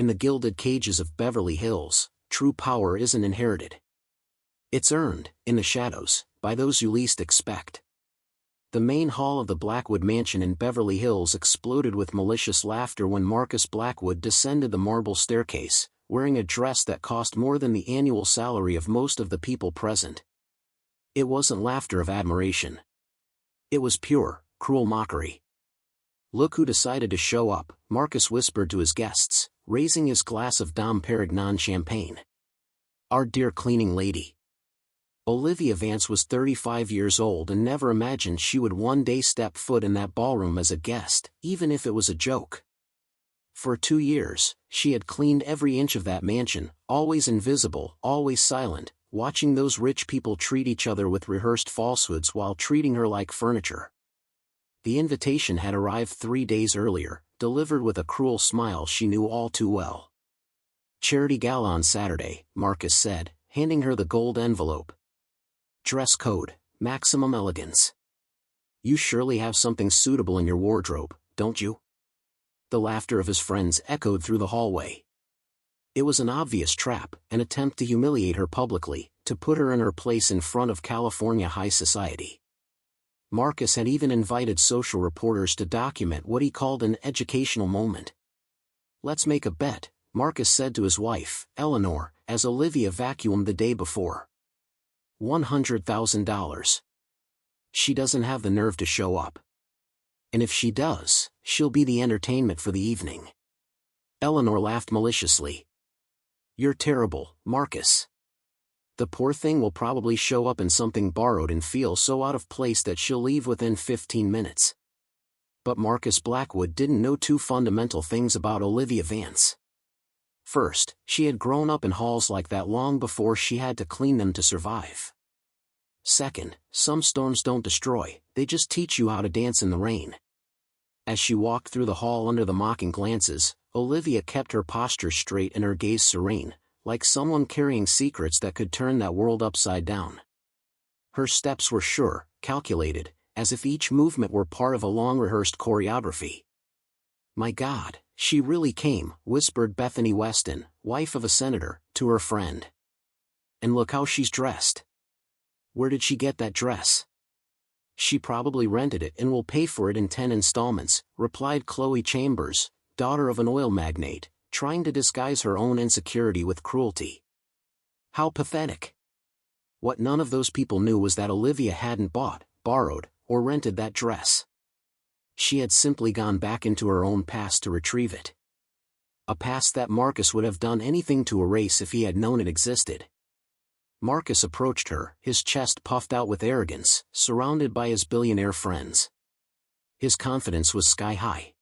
In the gilded cages of Beverly Hills, true power isn't inherited. It's earned, in the shadows, by those you least expect. The main hall of the Blackwood mansion in Beverly Hills exploded with malicious laughter when Marcus Blackwood descended the marble staircase, wearing a dress that cost more than the annual salary of most of the people present. It wasn't laughter of admiration. It was pure, cruel mockery. "Look who decided to show up," Marcus whispered to his guests, raising his glass of Dom Perignon champagne. "Our dear cleaning lady." Olivia Vance was 35 years old and never imagined she would one day step foot in that ballroom as a guest, even if it was a joke. For 2 years, she had cleaned every inch of that mansion, always invisible, always silent, watching those rich people treat each other with rehearsed falsehoods while treating her like furniture. The invitation had arrived 3 days earlier, delivered with a cruel smile she knew all too well. "Charity gala on Saturday," Marcus said, handing her the gold envelope. "Dress code, maximum elegance. You surely have something suitable in your wardrobe, don't you?" The laughter of his friends echoed through the hallway. It was an obvious trap, an attempt to humiliate her publicly, to put her in her place in front of California high society. Marcus had even invited social reporters to document what he called an educational moment. "Let's make a bet," Marcus said to his wife, Eleanor, as Olivia vacuumed the day before. $100,000. She doesn't have the nerve to show up. And if she does, she'll be the entertainment for the evening. Eleanor laughed maliciously. "You're terrible, Marcus. The poor thing will probably show up in something borrowed and feel so out of place that she'll leave within 15 minutes. But Marcus Blackwood didn't know two fundamental things about Olivia Vance. First, she had grown up in halls like that long before she had to clean them to survive. Second, some storms don't destroy, they just teach you how to dance in the rain. As she walked through the hall under the mocking glances, Olivia kept her posture straight and her gaze serene, like someone carrying secrets that could turn that world upside down. Her steps were sure, calculated, as if each movement were part of a long-rehearsed choreography. "My God, she really came," whispered Bethany Weston, wife of a senator, to her friend. "And look how she's dressed. Where did she get that dress?" "She probably rented it and will pay for it in 10 installments," replied Chloe Chambers, daughter of an oil magnate, trying to disguise her own insecurity with cruelty. How pathetic. What none of those people knew was that Olivia hadn't bought, borrowed, or rented that dress. She had simply gone back into her own past to retrieve it. A past that Marcus would have done anything to erase if he had known it existed. Marcus approached her, his chest puffed out with arrogance, surrounded by his billionaire friends. His confidence was sky-high.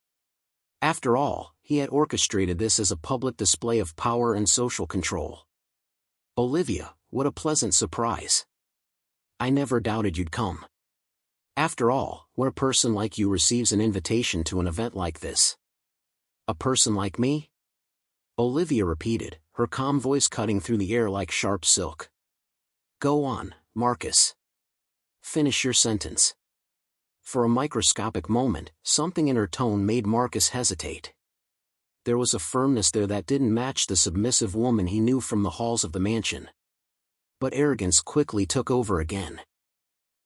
After all, he had orchestrated this as a public display of power and social control. "Olivia, what a pleasant surprise. I never doubted you'd come. After all, when a person like you receives an invitation to an event like this." "A person like me?" Olivia repeated, her calm voice cutting through the air like sharp silk. "Go on, Marcus. Finish your sentence." For a microscopic moment, something in her tone made Marcus hesitate. There was a firmness there that didn't match the submissive woman he knew from the halls of the mansion. But arrogance quickly took over again.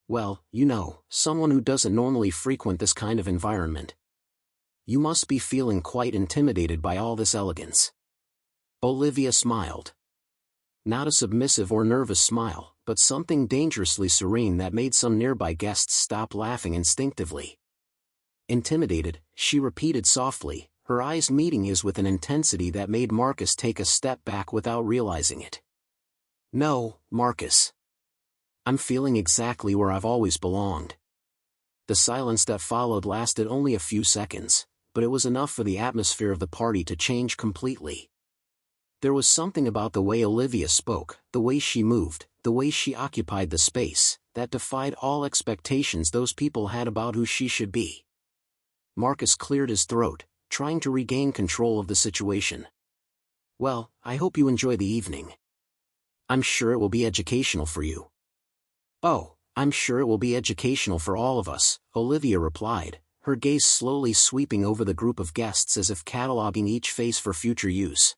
"Well, you know, someone who doesn't normally frequent this kind of environment. You must be feeling quite intimidated by all this elegance." Olivia smiled. Not a submissive or nervous smile, but something dangerously serene that made some nearby guests stop laughing instinctively. Intimidated, she repeated softly, her eyes meeting his with an intensity that made Marcus take a step back without realizing it. "No, Marcus. I'm feeling exactly where I've always belonged." The silence that followed lasted only a few seconds, but it was enough for the atmosphere of the party to change completely. There was something about the way Olivia spoke, the way she moved, the way she occupied the space, that defied all expectations those people had about who she should be. Marcus cleared his throat, trying to regain control of the situation. "Well, I hope you enjoy the evening. I'm sure it will be educational for you." "Oh, I'm sure it will be educational for all of us," Olivia replied, her gaze slowly sweeping over the group of guests as if cataloging each face for future use.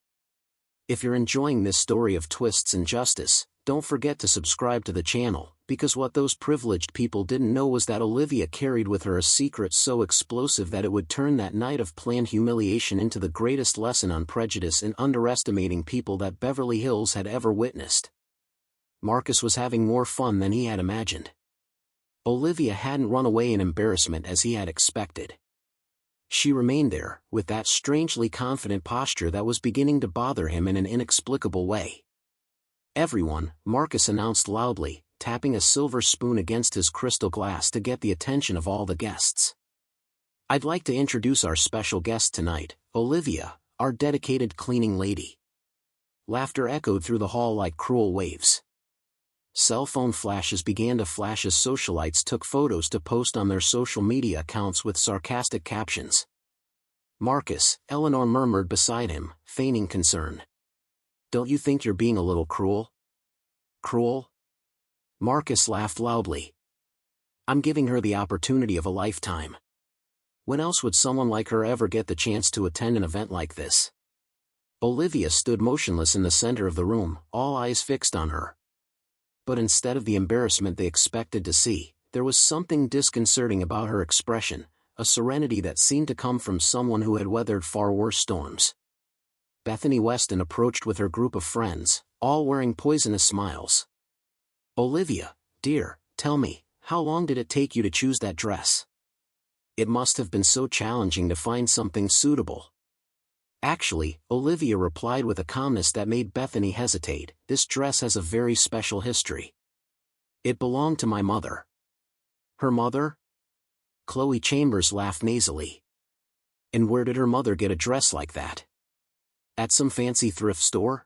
If you're enjoying this story of twists and justice, don't forget to subscribe to the channel, because what those privileged people didn't know was that Olivia carried with her a secret so explosive that it would turn that night of planned humiliation into the greatest lesson on prejudice and underestimating people that Beverly Hills had ever witnessed. Marcus was having more fun than he had imagined. Olivia hadn't run away in embarrassment as he had expected. She remained there, with that strangely confident posture that was beginning to bother him in an inexplicable way. "Everyone," Marcus announced loudly, tapping a silver spoon against his crystal glass to get the attention of all the guests. "I'd like to introduce our special guest tonight, Olivia, our dedicated cleaning lady." Laughter echoed through the hall like cruel waves. Cell phone flashes began to flash as socialites took photos to post on their social media accounts with sarcastic captions. "Marcus," Eleanor murmured beside him, feigning concern. "Don't you think you're being a little cruel?" "Cruel?" Marcus laughed loudly. "I'm giving her the opportunity of a lifetime. When else would someone like her ever get the chance to attend an event like this?" Olivia stood motionless in the center of the room, all eyes fixed on her. But instead of the embarrassment they expected to see, there was something disconcerting about her expression, a serenity that seemed to come from someone who had weathered far worse storms. Bethany Weston approached with her group of friends, all wearing poisonous smiles. "Olivia, dear, tell me, how long did it take you to choose that dress? It must have been so challenging to find something suitable." "Actually," Olivia replied with a calmness that made Bethany hesitate, "this dress has a very special history. It belonged to my mother." "Her mother?" Chloe Chambers laughed nasally. "And where did her mother get a dress like that? At some fancy thrift store?"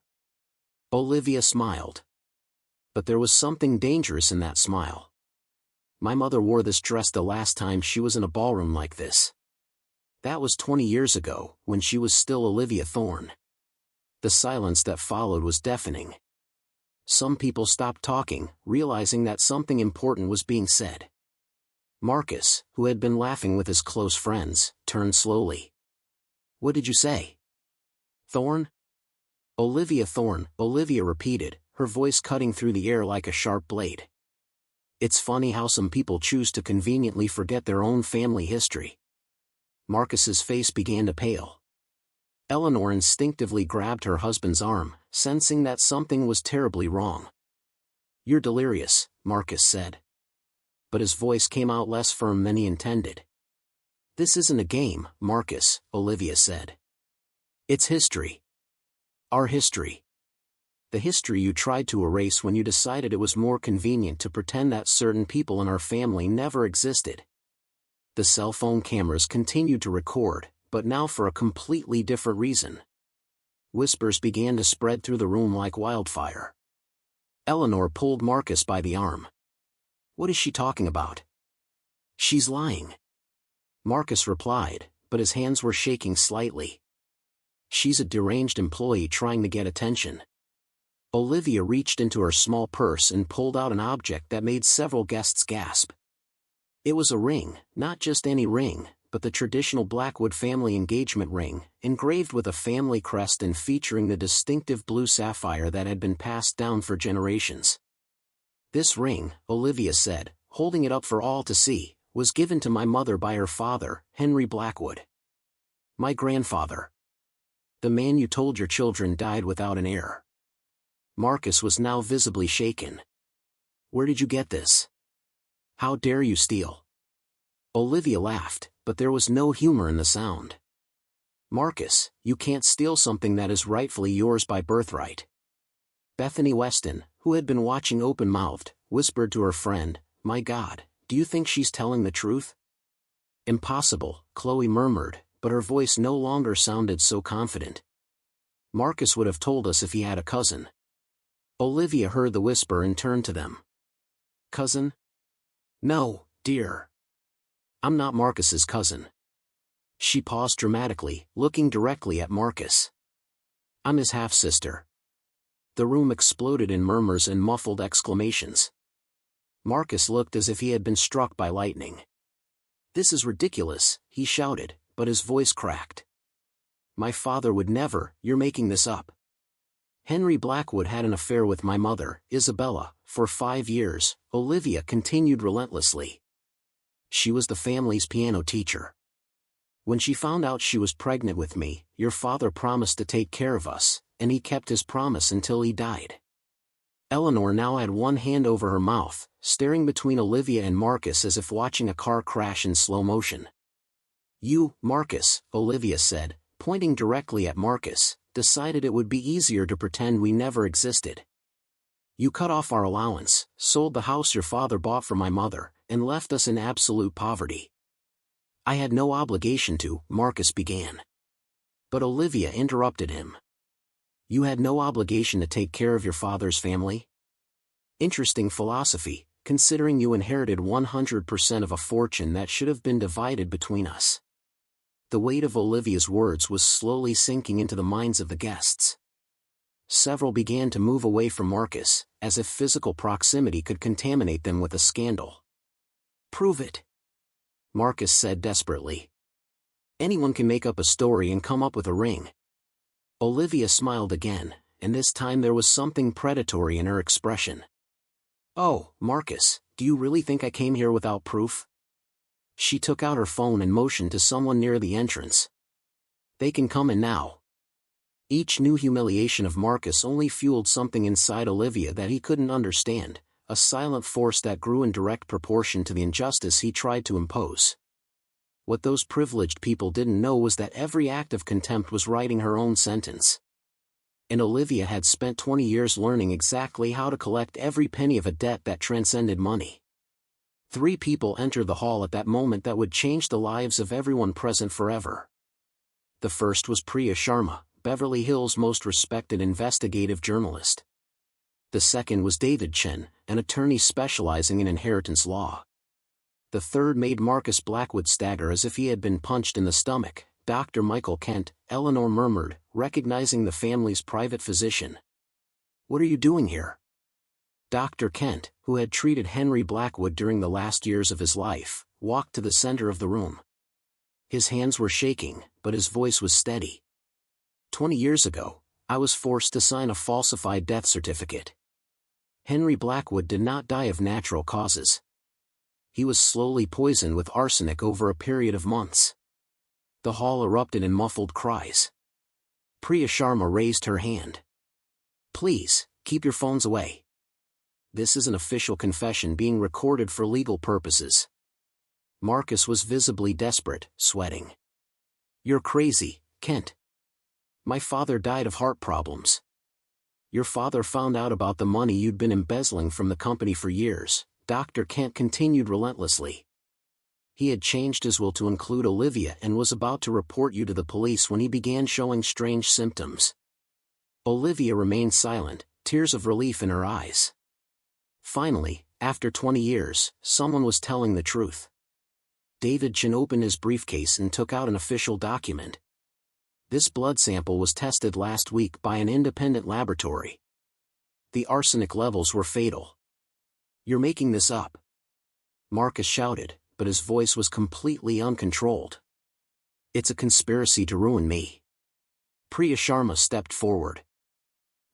Olivia smiled. But there was something dangerous in that smile. "My mother wore this dress the last time she was in a ballroom like this. That was 20 years ago, when she was still Olivia Thorne." The silence that followed was deafening. Some people stopped talking, realizing that something important was being said. Marcus, who had been laughing with his close friends, turned slowly. "What did you say?" "Thorne?" "Olivia Thorne," Olivia repeated, her voice cutting through the air like a sharp blade. "It's funny how some people choose to conveniently forget their own family history." Marcus's face began to pale. Eleanor instinctively grabbed her husband's arm, sensing that something was terribly wrong. "You're delirious," Marcus said. But his voice came out less firm than he intended. "This isn't a game, Marcus," Olivia said. "It's history. Our history. The history you tried to erase when you decided it was more convenient to pretend that certain people in our family never existed." The cell phone cameras continued to record, but now for a completely different reason. Whispers began to spread through the room like wildfire. Eleanor pulled Marcus by the arm. "What is she talking about?" "She's lying," Marcus replied, but his hands were shaking slightly. "She's a deranged employee trying to get attention." Olivia reached into her small purse and pulled out an object that made several guests gasp. It was a ring, not just any ring, but the traditional Blackwood family engagement ring, engraved with a family crest and featuring the distinctive blue sapphire that had been passed down for generations. "This ring," Olivia said, holding it up for all to see, "was given to my mother by her father, Henry Blackwood. My grandfather. The man you told your children died without an heir." Marcus was now visibly shaken. "Where did you get this? How dare you steal?" Olivia laughed, but there was no humor in the sound. "Marcus, you can't steal something that is rightfully yours by birthright." Bethany Weston, who had been watching open-mouthed, whispered to her friend, "My God, do you think she's telling the truth?" "Impossible," Chloe murmured, but her voice no longer sounded so confident. "Marcus would have told us if he had a cousin." Olivia heard the whisper and turned to them. "Cousin?" "No, dear. I'm not Marcus's cousin." She paused dramatically, looking directly at Marcus. "I'm his half-sister." The room exploded in murmurs and muffled exclamations. Marcus looked as if he had been struck by lightning. "This is ridiculous," he shouted, but his voice cracked. "My father would never, you're making this up. Henry Blackwood had an affair with my mother, Isabella, for 5 years," Olivia continued relentlessly. "She was the family's piano teacher. When she found out she was pregnant with me, your father promised to take care of us, and he kept his promise until he died." Eleanor now had one hand over her mouth, staring between Olivia and Marcus as if watching a car crash in slow motion. "You, Marcus," Olivia said, pointing directly at Marcus, "decided it would be easier to pretend we never existed. You cut off our allowance, sold the house your father bought for my mother, and left us in absolute poverty." "I had no obligation to," Marcus began. But Olivia interrupted him. "You had no obligation to take care of your father's family? Interesting philosophy, considering you inherited 100% of a fortune that should have been divided between us." The weight of Olivia's words was slowly sinking into the minds of the guests. Several began to move away from Marcus, as if physical proximity could contaminate them with a scandal. "Prove it," Marcus said desperately. "Anyone can make up a story and come up with a ring." Olivia smiled again, and this time there was something predatory in her expression. "Oh, Marcus, do you really think I came here without proof?" She took out her phone and motioned to someone near the entrance. "They can come in now." Each new humiliation of Marcus only fueled something inside Olivia that he couldn't understand, a silent force that grew in direct proportion to the injustice he tried to impose. What those privileged people didn't know was that every act of contempt was writing her own sentence. And Olivia had spent 20 years learning exactly how to collect every penny of a debt that transcended money. 3 people entered the hall at that moment that would change the lives of everyone present forever. The first was Priya Sharma, Beverly Hills' most respected investigative journalist. The second was David Chen, an attorney specializing in inheritance law. The third made Marcus Blackwood stagger as if he had been punched in the stomach. "Dr. Michael Kent," Eleanor murmured, recognizing the family's private physician. "What are you doing here?" Dr. Kent, who had treated Henry Blackwood during the last years of his life, walked to the center of the room. His hands were shaking, but his voice was steady. 20 years ago, I was forced to sign a falsified death certificate. Henry Blackwood did not die of natural causes. He was slowly poisoned with arsenic over a period of months." The hall erupted in muffled cries. Priya Sharma raised her hand. "Please, keep your phones away. This is an official confession being recorded for legal purposes." Marcus was visibly desperate, sweating. "You're crazy, Kent. My father died of heart problems. Your father found out about the money you'd been embezzling from the company for years," Dr. Kent continued relentlessly. "He had changed his will to include Olivia and was about to report you to the police when he began showing strange symptoms." Olivia remained silent, tears of relief in her eyes. Finally, after 20 years, someone was telling the truth. David Chen opened his briefcase and took out an official document. "This blood sample was tested last week by an independent laboratory. The arsenic levels were fatal." "You're making this up," Marcus shouted, but his voice was completely uncontrolled. "It's a conspiracy to ruin me." Priya Sharma stepped forward.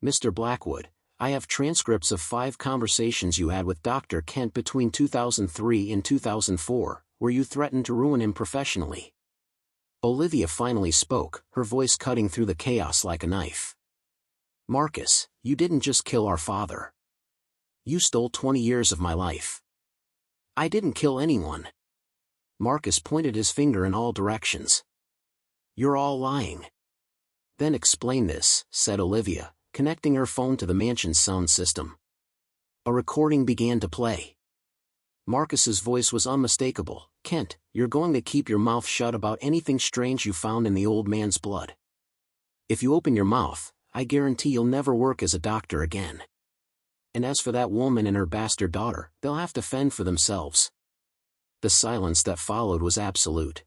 "Mr. Blackwood, I have transcripts of 5 conversations you had with Dr. Kent between 2003 and 2004, where you threatened to ruin him professionally." Olivia finally spoke, her voice cutting through the chaos like a knife. "Marcus, you didn't just kill our father. You stole 20 years of my life." "I didn't kill anyone." Marcus pointed his finger in all directions. "You're all lying." "Then explain this," said Olivia, connecting her phone to the mansion's sound system. A recording began to play. Marcus's voice was unmistakable. "Kent, you're going to keep your mouth shut about anything strange you found in the old man's blood. If you open your mouth, I guarantee you'll never work as a doctor again. And as for that woman and her bastard daughter, they'll have to fend for themselves." The silence that followed was absolute.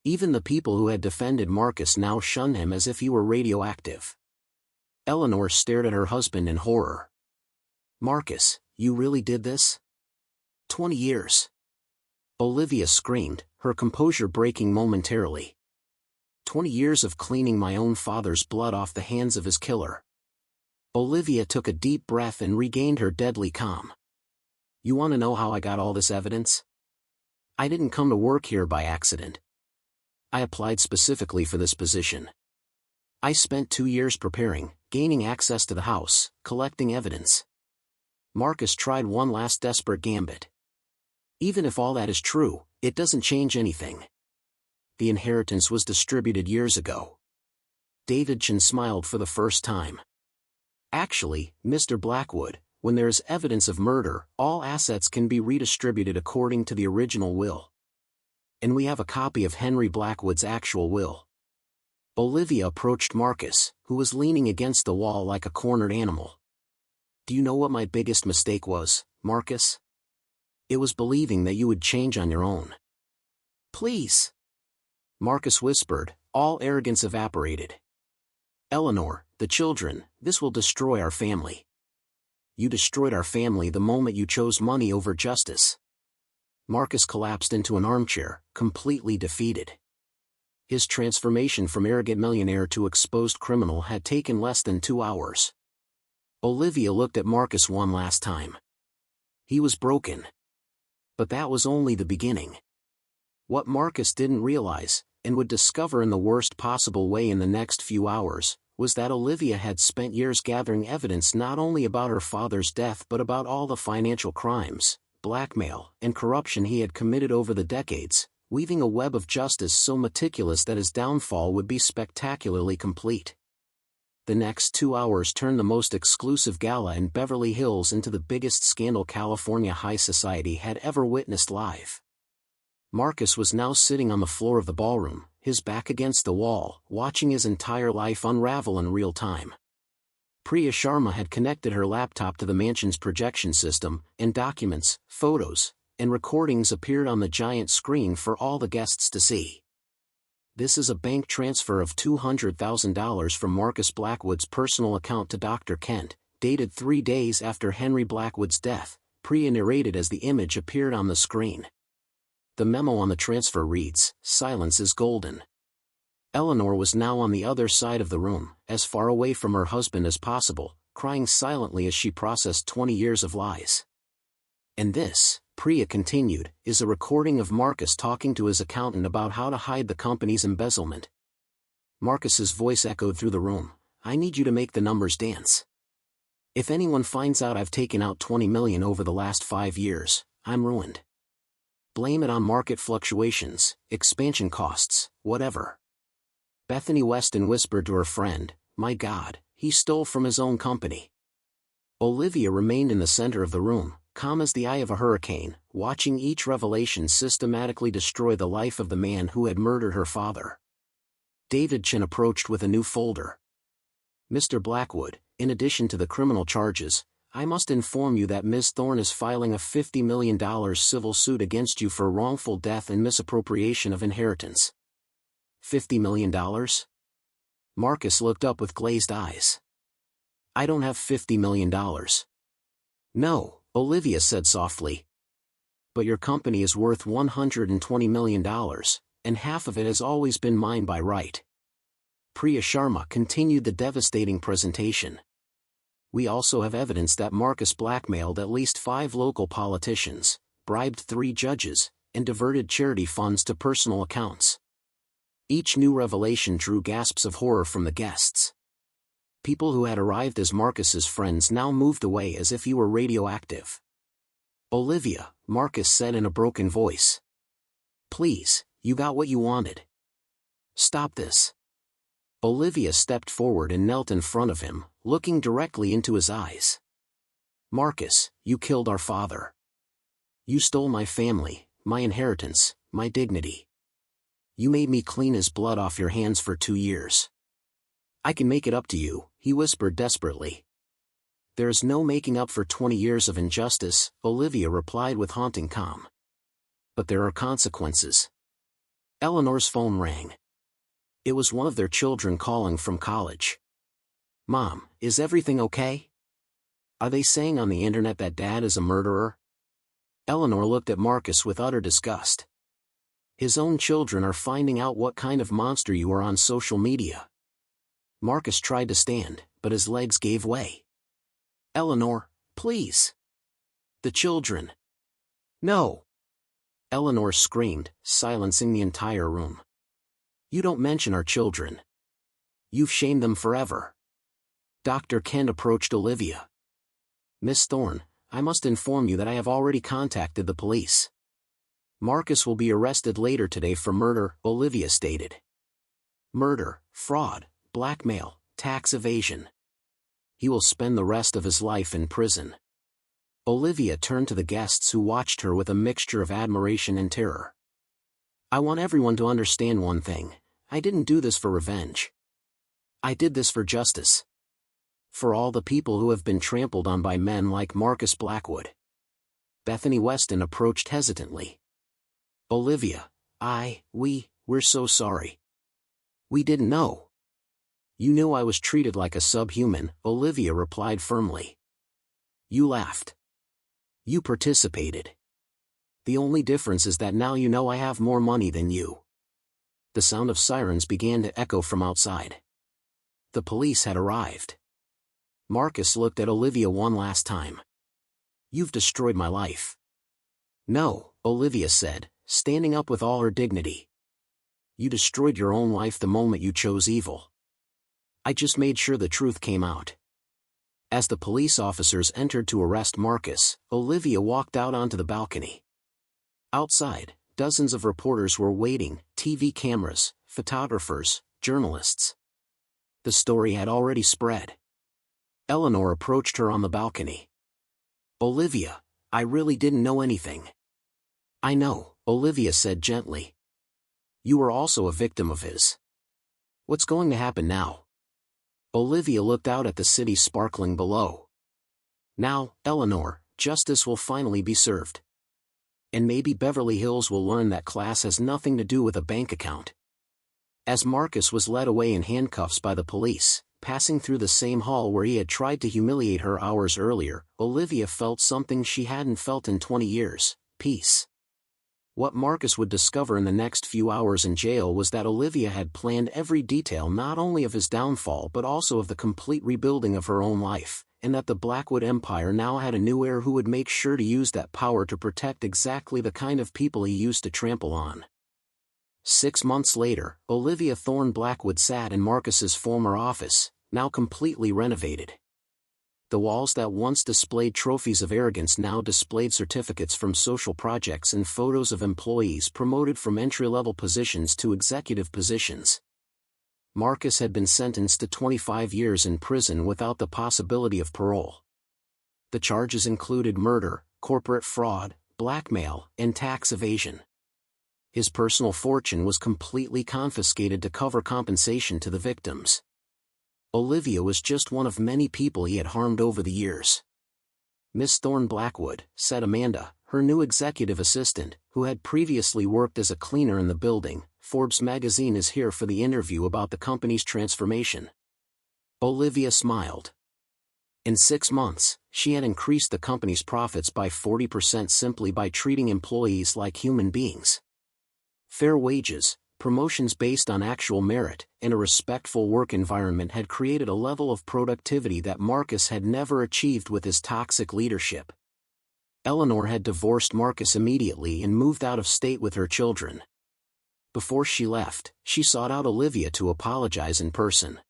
Even the people who had defended Marcus now shunned him as if he were radioactive. Eleanor stared at her husband in horror. "Marcus, you really did this? 20 years. Olivia screamed, her composure breaking momentarily. 20 years of cleaning my own father's blood off the hands of his killer. Olivia took a deep breath and regained her deadly calm. You want to know how I got all this evidence? I didn't come to work here by accident. I applied specifically for this position. I spent 2 years preparing, gaining access to the house, collecting evidence. Marcus tried one last desperate gambit. Even if all that is true, it doesn't change anything. The inheritance was distributed years ago. Davidson smiled for the first time. Actually, Mr. Blackwood, when there is evidence of murder, all assets can be redistributed according to the original will. And we have a copy of Henry Blackwood's actual will. Olivia approached Marcus, who was leaning against the wall like a cornered animal. Do you know what my biggest mistake was, Marcus? It was believing that you would change on your own. Please. Marcus whispered, all arrogance evaporated. Eleanor, the children, this will destroy our family. You destroyed our family the moment you chose money over justice. Marcus collapsed into an armchair, completely defeated. His transformation from arrogant millionaire to exposed criminal had taken less than 2 hours. Olivia looked at Marcus one last time. He was broken. But that was only the beginning. What Marcus didn't realize, and would discover in the worst possible way in the next few hours, was that Olivia had spent years gathering evidence not only about her father's death but about all the financial crimes, blackmail, and corruption he had committed over the decades, weaving a web of justice so meticulous that his downfall would be spectacularly complete. The next 2 hours turned the most exclusive gala in Beverly Hills into the biggest scandal California high society had ever witnessed live. Marcus was now sitting on the floor of the ballroom, his back against the wall, watching his entire life unravel in real time. Priya Sharma had connected her laptop to the mansion's projection system, and documents, photos, and recordings appeared on the giant screen for all the guests to see. This is a bank transfer of $200,000 from Marcus Blackwood's personal account to Dr. Kent, dated 3 days after Henry Blackwood's death, Priya narrated as the image appeared on the screen. The memo on the transfer reads, "Silence is golden." Eleanor was now on the other side of the room, as far away from her husband as possible, crying silently as she processed 20 years of lies. And this, Priya continued, is a recording of Marcus talking to his accountant about how to hide the company's embezzlement. Marcus's voice echoed through the room, "I need you to make the numbers dance. If anyone finds out I've taken out $20 million over the last 5 years, I'm ruined. Blame it on market fluctuations, expansion costs, whatever." Bethany Weston whispered to her friend, "My God, he stole from his own company." Olivia remained in the center of the room, calm as the eye of a hurricane, watching each revelation systematically destroy the life of the man who had murdered her father. Davidson approached with a new folder. "Mr. Blackwood, in addition to the criminal charges, I must inform you that Ms. Thorne is filing a $50 million civil suit against you for wrongful death and misappropriation of inheritance." $50 million? Marcus looked up with glazed eyes. "I don't have $50 million. No, Olivia said softly. But your company is worth $120 million, and half of it has always been mine by right." Priya Sharma continued the devastating presentation. "We also have evidence that Marcus blackmailed at least 5 local politicians, bribed 3 judges, and diverted charity funds to personal accounts." Each new revelation drew gasps of horror from the guests. People who had arrived as Marcus's friends now moved away as if he were radioactive. "Olivia," Marcus said in a broken voice. "Please, you got what you wanted. Stop this." Olivia stepped forward and knelt in front of him, looking directly into his eyes. "Marcus, you killed our father. You stole my family, my inheritance, my dignity. You made me clean his blood off your hands for 2 years. I can make it up to you," he whispered desperately. "There is no making up for 20 years of injustice," Olivia replied with haunting calm. "But there are consequences." Eleanor's phone rang. It was one of their children calling from college. "Mom, is everything okay? Are they saying on the internet that Dad is a murderer?" Eleanor looked at Marcus with utter disgust. His own children are finding out what kind of monster you are on social media. Marcus tried to stand, but his legs gave way. Eleanor, please. The children. No. Eleanor screamed, silencing the entire room. You don't mention our children. You've shamed them forever. Dr. Kent approached Olivia. Miss Thorne, I must inform you that I have already contacted the police. Marcus will be arrested later today for murder, Olivia stated. Murder, fraud, blackmail, tax evasion. He will spend the rest of his life in prison. Olivia turned to the guests who watched her with a mixture of admiration and terror. I want everyone to understand one thing. I didn't do this for revenge. I did this for justice. For all the people who have been trampled on by men like Marcus Blackwood. Bethany Weston approached hesitantly. Olivia, we're so sorry. We didn't know. You knew I was treated like a subhuman, Olivia replied firmly. You laughed. You participated. The only difference is that now you know I have more money than you. The sound of sirens began to echo from outside. The police had arrived. Marcus looked at Olivia one last time. You've destroyed my life. No, Olivia said, standing up with all her dignity. You destroyed your own life the moment you chose evil. I just made sure the truth came out. As the police officers entered to arrest Marcus, Olivia walked out onto the balcony. Outside, dozens of reporters were waiting, TV cameras, photographers, journalists. The story had already spread. Eleanor approached her on the balcony. Olivia, I really didn't know anything. I know, Olivia said gently. You were also a victim of his. What's going to happen now? Olivia looked out at the city sparkling below. Now, Eleanor, justice will finally be served. And maybe Beverly Hills will learn that class has nothing to do with a bank account. As Marcus was led away in handcuffs by the police, passing through the same hall where he had tried to humiliate her hours earlier, Olivia felt something she hadn't felt in 20 years, peace. What Marcus would discover in the next few hours in jail was that Olivia had planned every detail not only of his downfall but also of the complete rebuilding of her own life, and that the Blackwood Empire now had a new heir who would make sure to use that power to protect exactly the kind of people he used to trample on. 6 months later, Olivia Thorne Blackwood sat in Marcus's former office, now completely renovated. The walls that once displayed trophies of arrogance now displayed certificates from social projects and photos of employees promoted from entry-level positions to executive positions. Marcus had been sentenced to 25 years in prison without the possibility of parole. The charges included murder, corporate fraud, blackmail, and tax evasion. His personal fortune was completely confiscated to cover compensation to the victims. Olivia was just one of many people he had harmed over the years. Miss Thorne Blackwood, said Amanda, her new executive assistant, who had previously worked as a cleaner in the building, Forbes magazine is here for the interview about the company's transformation. Olivia smiled. In 6 months, she had increased the company's profits by 40% simply by treating employees like human beings. Fair wages, promotions based on actual merit, and a respectful work environment had created a level of productivity that Marcus had never achieved with his toxic leadership. Eleanor had divorced Marcus immediately and moved out of state with her children. Before she left, she sought out Olivia to apologize in person.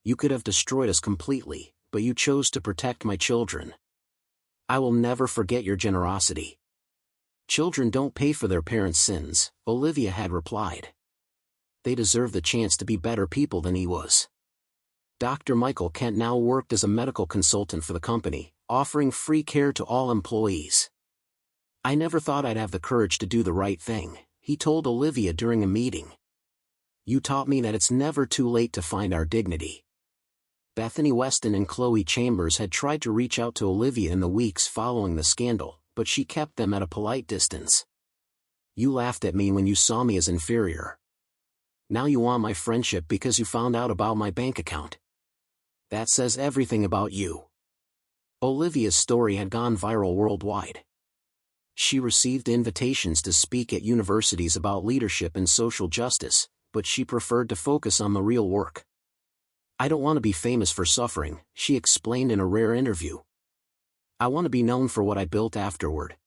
You could have destroyed us completely, but you chose to protect my children. I will never forget your generosity. Children don't pay for their parents' sins, Olivia had replied. They deserve the chance to be better people than he was. Dr. Michael Kent now worked as a medical consultant for the company, offering free care to all employees. I never thought I'd have the courage to do the right thing, he told Olivia during a meeting. You taught me that it's never too late to find our dignity. Bethany Weston and Chloe Chambers had tried to reach out to Olivia in the weeks following the scandal, but she kept them at a polite distance. You laughed at me when you saw me as inferior. Now you want my friendship because you found out about my bank account. That says everything about you. Olivia's story had gone viral worldwide. She received invitations to speak at universities about leadership and social justice, but she preferred to focus on the real work. "I don't want to be famous for suffering," she explained in a rare interview. "I want to be known for what I built afterward."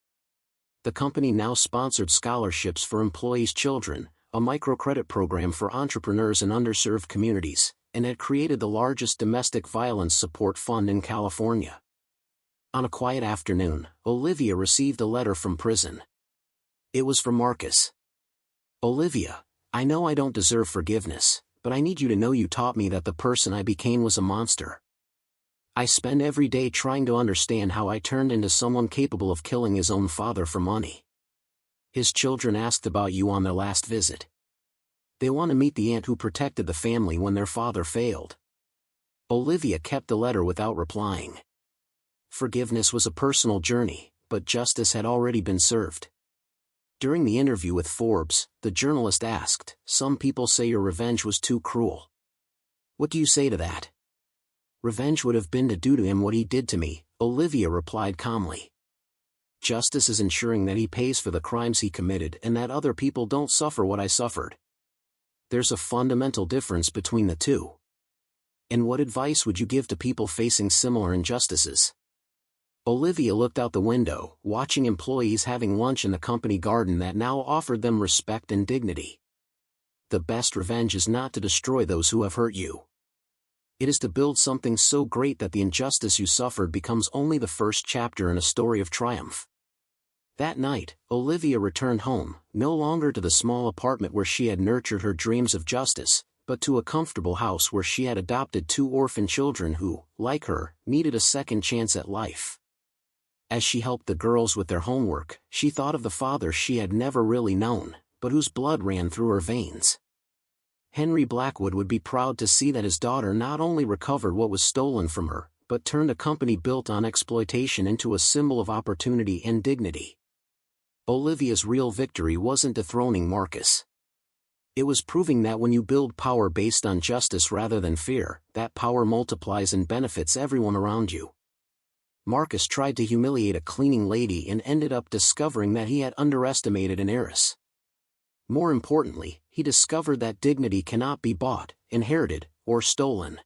The company now sponsored scholarships for employees' children, a microcredit program for entrepreneurs in underserved communities, and had created the largest domestic violence support fund in California. On a quiet afternoon, Olivia received a letter from prison. It was from Marcus. "Olivia, I know I don't deserve forgiveness, but I need you to know you taught me that the person I became was a monster. I spend every day trying to understand how I turned into someone capable of killing his own father for money. His children asked about you on their last visit. They want to meet the aunt who protected the family when their father failed." Olivia kept the letter without replying. Forgiveness was a personal journey, but justice had already been served. During the interview with Forbes, the journalist asked, "Some people say your revenge was too cruel. What do you say to that?" "Revenge would have been to do to him what he did to me," Olivia replied calmly. "Justice is ensuring that he pays for the crimes he committed and that other people don't suffer what I suffered. There's a fundamental difference between the two." "And what advice would you give to people facing similar injustices?" Olivia looked out the window, watching employees having lunch in the company garden that now offered them respect and dignity. "The best revenge is not to destroy those who have hurt you. It is to build something so great that the injustice you suffered becomes only the first chapter in a story of triumph." That night, Olivia returned home, no longer to the small apartment where she had nurtured her dreams of justice, but to a comfortable house where she had adopted 2 orphan children who, like her, needed a second chance at life. As she helped the girls with their homework, she thought of the father she had never really known, but whose blood ran through her veins. Henry Blackwood would be proud to see that his daughter not only recovered what was stolen from her, but turned a company built on exploitation into a symbol of opportunity and dignity. Olivia's real victory wasn't dethroning Marcus. It was proving that when you build power based on justice rather than fear, that power multiplies and benefits everyone around you. Marcus tried to humiliate a cleaning lady and ended up discovering that he had underestimated an heiress. More importantly, he discovered that dignity cannot be bought, inherited, or stolen.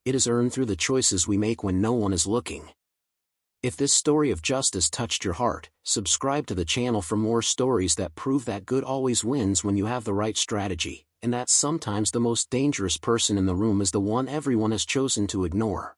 It is earned through the choices we make when no one is looking. If this story of justice touched your heart, subscribe to the channel for more stories that prove that good always wins when you have the right strategy, and that sometimes the most dangerous person in the room is the one everyone has chosen to ignore.